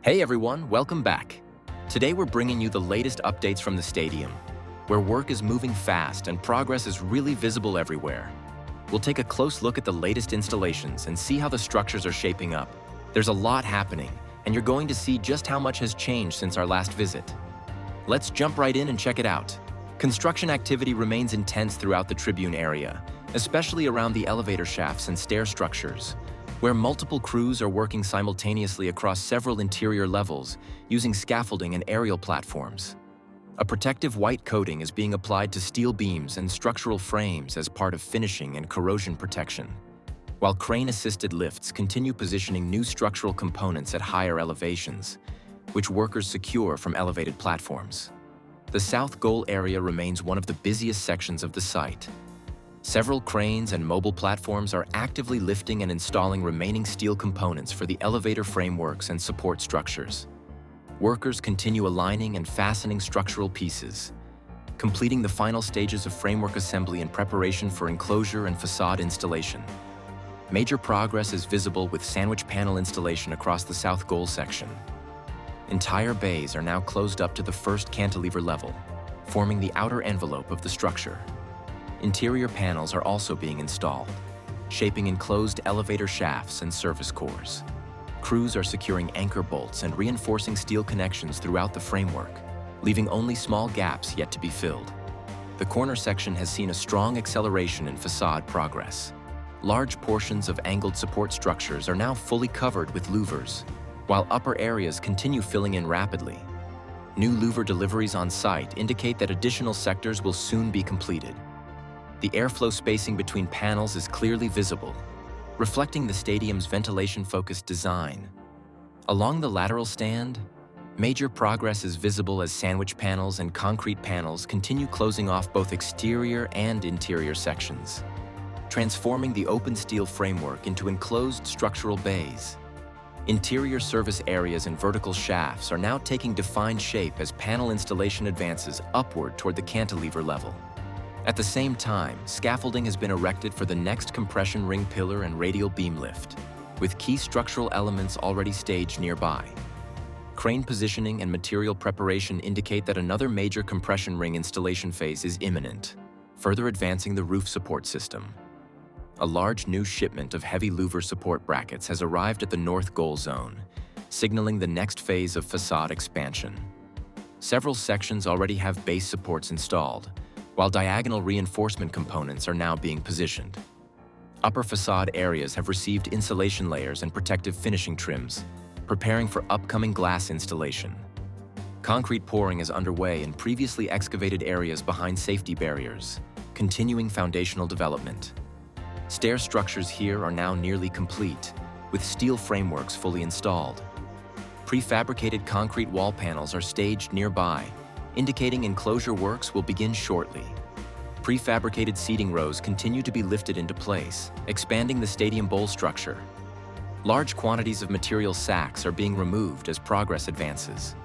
Hey everyone, welcome back. Today we're bringing you the latest updates from the stadium, where work is moving fast and progress is really visible everywhere. We'll take a close look at the latest installations and see how the structures are shaping up. There's a lot happening, and you're going to see just how much has changed since our last visit. Let's jump right in and check it out. Construction activity remains intense throughout the Tribune area, especially around the elevator shafts and stair structures, where multiple crews are working simultaneously across several interior levels using scaffolding and aerial platforms. A protective white coating is being applied to steel beams and structural frames as part of finishing and corrosion protection, while crane-assisted lifts continue positioning new structural components at higher elevations, which workers secure from elevated platforms. The south goal area remains one of the busiest sections of the site. Several cranes and mobile platforms are actively lifting and installing remaining steel components for the elevator frameworks and support structures. Workers continue aligning and fastening structural pieces, completing the final stages of framework assembly in preparation for enclosure and facade installation. Major progress is visible with sandwich panel installation across the south goal section. Entire bays are now closed up to the first cantilever level, forming the outer envelope of the structure. Interior panels are also being installed, shaping enclosed elevator shafts and surface cores. Crews are securing anchor bolts and reinforcing steel connections throughout the framework, leaving only small gaps yet to be filled. The corner section has seen a strong acceleration in facade progress. Large portions of angled support structures are now fully covered with louvers, while upper areas continue filling in rapidly. New louver deliveries on site indicate that additional sectors will soon be completed. The airflow spacing between panels is clearly visible, reflecting the stadium's ventilation-focused design. Along the lateral stand, major progress is visible as sandwich panels and concrete panels continue closing off both exterior and interior sections, transforming the open steel framework into enclosed structural bays. Interior service areas and vertical shafts are now taking defined shape as panel installation advances upward toward the cantilever level. At the same time, scaffolding has been erected for the next compression ring pillar and radial beam lift, with key structural elements already staged nearby. Crane positioning and material preparation indicate that another major compression ring installation phase is imminent, further advancing the roof support system. A large new shipment of heavy louver support brackets has arrived at the north goal zone, signaling the next phase of facade expansion. Several sections already have base supports installed, while diagonal reinforcement components are now being positioned. Upper facade areas have received insulation layers and protective finishing trims, preparing for upcoming glass installation. Concrete pouring is underway in previously excavated areas behind safety barriers, continuing foundational development. Stair structures here are now nearly complete, with steel frameworks fully installed. Prefabricated concrete wall panels are staged nearby, indicating enclosure works will begin shortly. Prefabricated seating rows continue to be lifted into place, expanding the stadium bowl structure. Large quantities of material sacks are being removed as progress advances.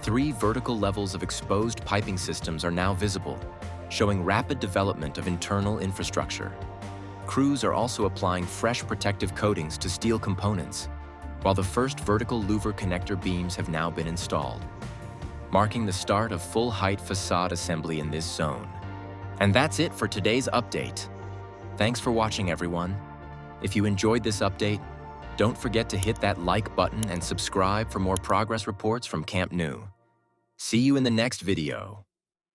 3 vertical levels of exposed piping systems are now visible, showing rapid development of internal infrastructure. Crews are also applying fresh protective coatings to steel components, while the first vertical louver connector beams have now been installed, marking the start of full-height facade assembly in this zone. And that's it for today's update. Thanks for watching, everyone. If you enjoyed this update, don't forget to hit that like button and subscribe for more progress reports from Camp Nou. See you in the next video.